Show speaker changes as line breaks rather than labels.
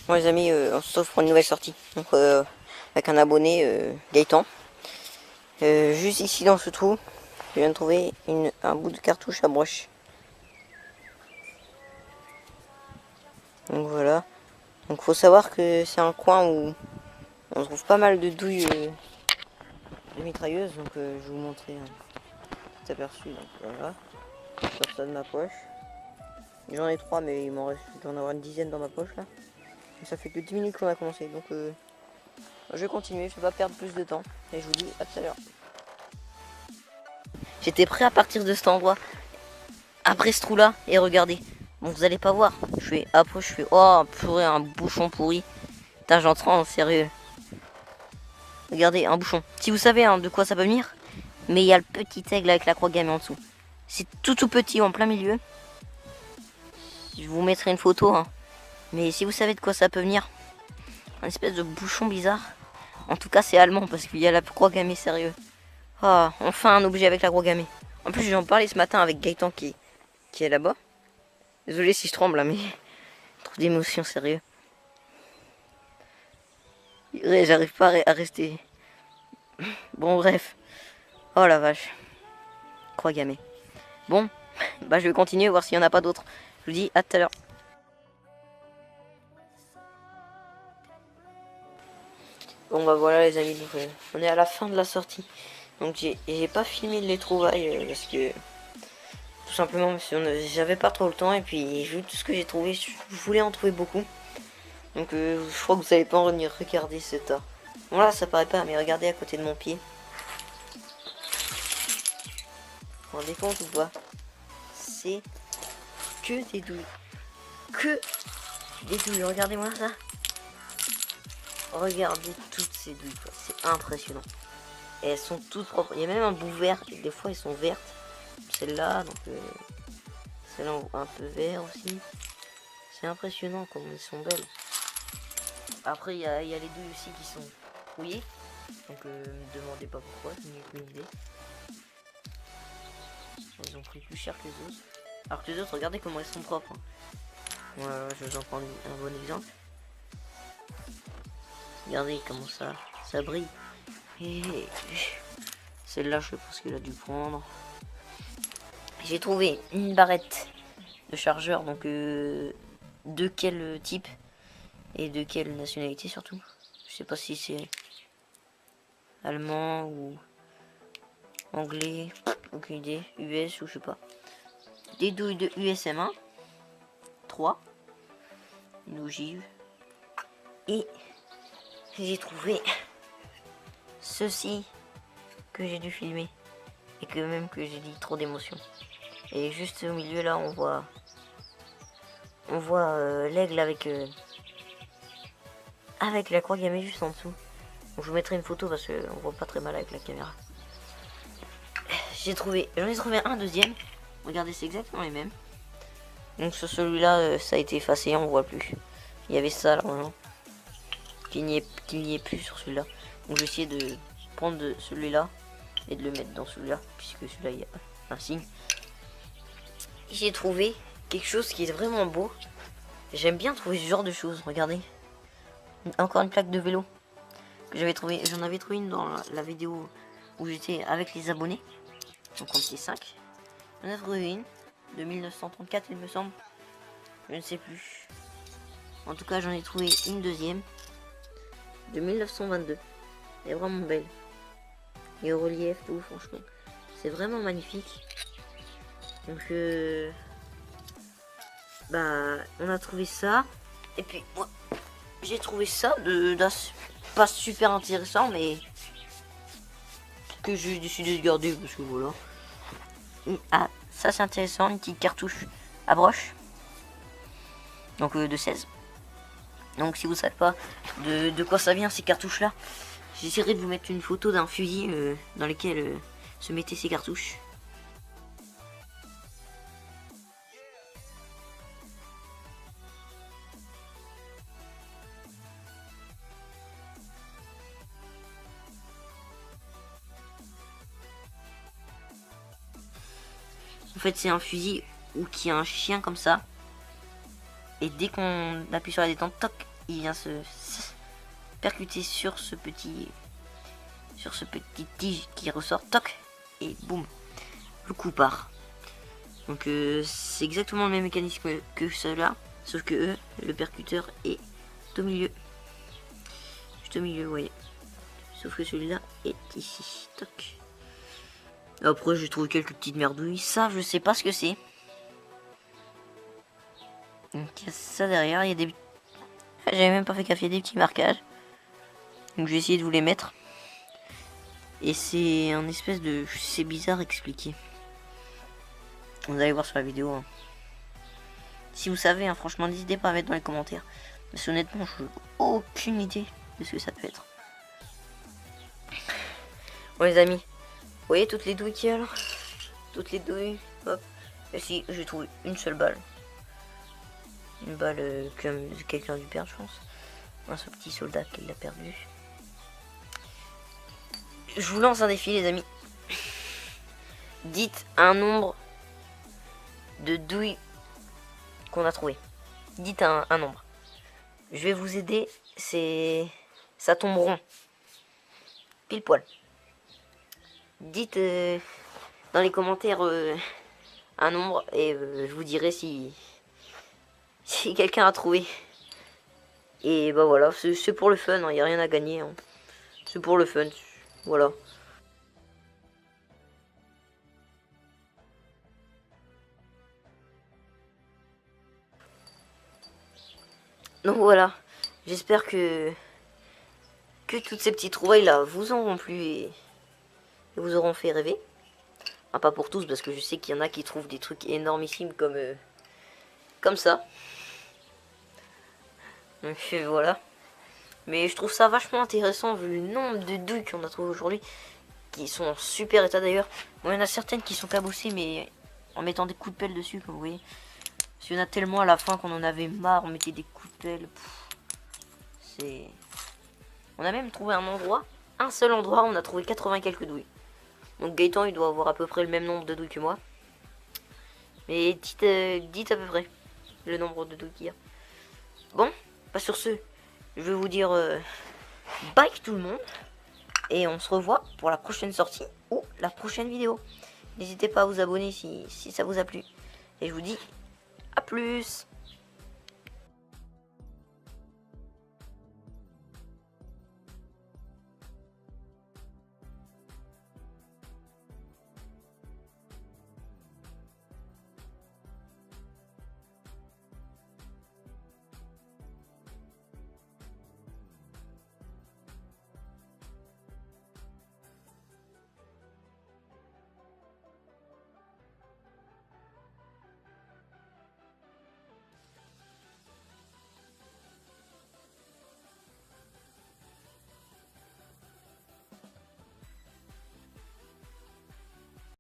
Bon les amis, on se retrouve pour une nouvelle sortie, donc avec un abonné, Gaëtan. Juste ici dans ce trou, je viens de trouver un bout de cartouche à broche. Donc voilà. Donc faut savoir que c'est un coin où on trouve pas mal de douilles de mitrailleuses. Donc je vais vous montrer un petit aperçu. Donc voilà, je sors ça de ma poche. J'en ai 3 mais il m'en reste, je dois en avoir une dizaine dans ma poche là. Et ça fait que 10 minutes qu'on a commencé, donc je vais continuer, je vais pas perdre plus de temps. Et je vous dis à tout à l'heure. J'étais prêt à partir de cet endroit, après ce trou là, et regardez. Bon, vous allez pas voir. Je fais approche, je fais oh purée, un bouchon pourri. Putain, j'entre en sérieux. Regardez, un bouchon. Si vous savez de quoi ça peut venir, mais il y a le petit aigle avec la croix gammée en dessous. C'est tout petit en plein milieu. Je vous mettrai une photo, hein. Mais si vous savez de quoi ça peut venir, un espèce de bouchon bizarre. En tout cas, c'est allemand parce qu'il y a la croix gammée, sérieux. Ah, enfin un objet avec la croix gammée. En plus, j'en parlais ce matin avec Gaëtan qui est là-bas. Désolé si je tremble là, mais trop d'émotion, sérieux. J'arrive pas à rester. Bon, bref. Oh la vache. Croix gammée. Bon, bah je vais continuer, voir s'il y en a pas d'autres. Je vous dis à tout à l'heure. Bon bah voilà les amis, donc, on est à la fin de la sortie. Donc j'ai pas filmé les trouvailles parce que tout simplement parce que j'avais pas trop le temps, et puis vu tout ce que j'ai trouvé, je voulais en trouver beaucoup. Donc je crois que vous allez pas en revenir. Regardez ce tas. Bon là ça paraît pas, mais regardez à côté de mon pied. Vous vous rendez compte ou pas? C'est que des douilles. Que des douilles, regardez-moi ça. Regardez toutes ces douilles, c'est impressionnant. Et elles sont toutes propres. Il y a même un bout vert, et des fois elles sont vertes. Celle-là, donc celle-là un peu vert aussi. C'est impressionnant comme elles sont belles. Après il y a les douilles aussi qui sont rouillées. Donc ne me demandez pas pourquoi, je n'ai aucune idée. Elles ont pris plus cher que les autres. Alors que les autres, regardez comment elles sont propres. Voilà, je vais en prendre un bon exemple. Regardez comment ça brille. Et celle-là, je sais pas ce qu'elle a dû prendre. J'ai trouvé une barrette de chargeur, donc de quel type et de quelle nationalité surtout. Je sais pas si c'est allemand ou anglais, aucune idée, US ou je sais pas. Des douilles de USM1, 3, une ogive, et j'ai trouvé ceci que j'ai dû filmer et que même que j'ai dit trop d'émotion. Et juste au milieu là on voit l'aigle avec la croix gammée juste en dessous. Donc, je vous mettrai une photo parce que on voit pas très mal avec la caméra. J'en ai trouvé un deuxième. Regardez, c'est exactement les mêmes. Donc sur celui-là, ça a été effacé, on voit plus. Il y avait ça là, vraiment. Qu'il n'y ait plus sur celui-là. Donc je vais essayer de prendre celui-là et de le mettre dans celui-là, puisque celui-là il y a un signe. J'ai trouvé quelque chose qui est vraiment beau. J'aime bien trouver ce genre de choses. Regardez, encore une plaque de vélo que j'avais trouvé. J'en avais trouvé une dans la vidéo où j'étais avec les abonnés. Donc on était 5. J'en ai trouvé une de 1934 il me semble. Je ne sais plus. En tout cas j'en ai trouvé une deuxième de 1922. Elle est vraiment belle. Et au relief tout, franchement. C'est vraiment magnifique. Donc bah on a trouvé ça. Et puis moi j'ai trouvé ça pas super intéressant, mais que j'ai décidé de garder parce que voilà. Ah, ça c'est intéressant, une petite cartouche à broche. Donc de 16. Donc si vous savez pas de quoi ça vient ces cartouches là, j'essaierai de vous mettre une photo d'un fusil dans lequel se mettaient ces cartouches. fait, c'est un fusil où qui a un chien comme ça. Et dès qu'on appuie sur la détente, toc, il vient se percuter sur ce petit tige qui ressort, toc, et boum, le coup part. Donc c'est exactement le même mécanisme que ceux-là, sauf que eux, le percuteur est au milieu. Juste au milieu, vous voyez. Sauf que celui-là est ici, toc. Après, j'ai trouvé quelques petites merdouilles. Ça, je sais pas ce que c'est. Donc il y a ça derrière, il y a des... J'avais même pas fait gaffe, il y a des petits marquages. Donc je vais essayer de vous les mettre. Et c'est un espèce de... C'est bizarre à expliquer. Vous allez voir sur la vidéo. Hein. Si vous savez, hein, franchement, n'hésitez pas à mettre dans les commentaires. Parce que honnêtement, je n'ai aucune idée de ce que ça peut être. Bon les amis, vous voyez toutes les douilles qu'il y a là? Toutes les douilles, hop. Et si, j'ai trouvé une seule balle. Une balle que quelqu'un a dû perdre, je pense. Ce petit soldat qui l'a perdu. Je vous lance un défi les amis. Dites un nombre de douilles qu'on a trouvé. Dites un nombre. Je vais vous aider. Ça tombe rond. Pile poil. Dites dans les commentaires un nombre et je vous dirai si quelqu'un a trouvé. Et bah voilà, c'est pour le fun, il n'y a rien à gagner. Hein. C'est pour le fun, voilà. Donc voilà, j'espère que toutes ces petites trouvailles là vous auront plu et vous auront fait rêver. Enfin, pas pour tous parce que je sais qu'il y en a qui trouvent des trucs énormissimes comme ça. Donc voilà. Mais je trouve ça vachement intéressant vu le nombre de douilles qu'on a trouvé aujourd'hui. Qui sont en super état d'ailleurs. Bon, il y en a certaines qui sont cabossées mais en mettant des coups de pelle dessus comme vous voyez. Parce qu'il y en a tellement à la fin qu'on en avait marre, on mettait des coups de pelle. C'est... On a même trouvé un seul endroit, on a trouvé 80 quelques douilles. Donc Gaëtan il doit avoir à peu près le même nombre de douilles que moi. Mais dites à peu près le nombre de douilles qu'il y a. Bon, pas sur ce, je vais vous dire bye tout le monde. Et on se revoit pour la prochaine sortie ou la prochaine vidéo. N'hésitez pas à vous abonner si ça vous a plu. Et je vous dis à plus.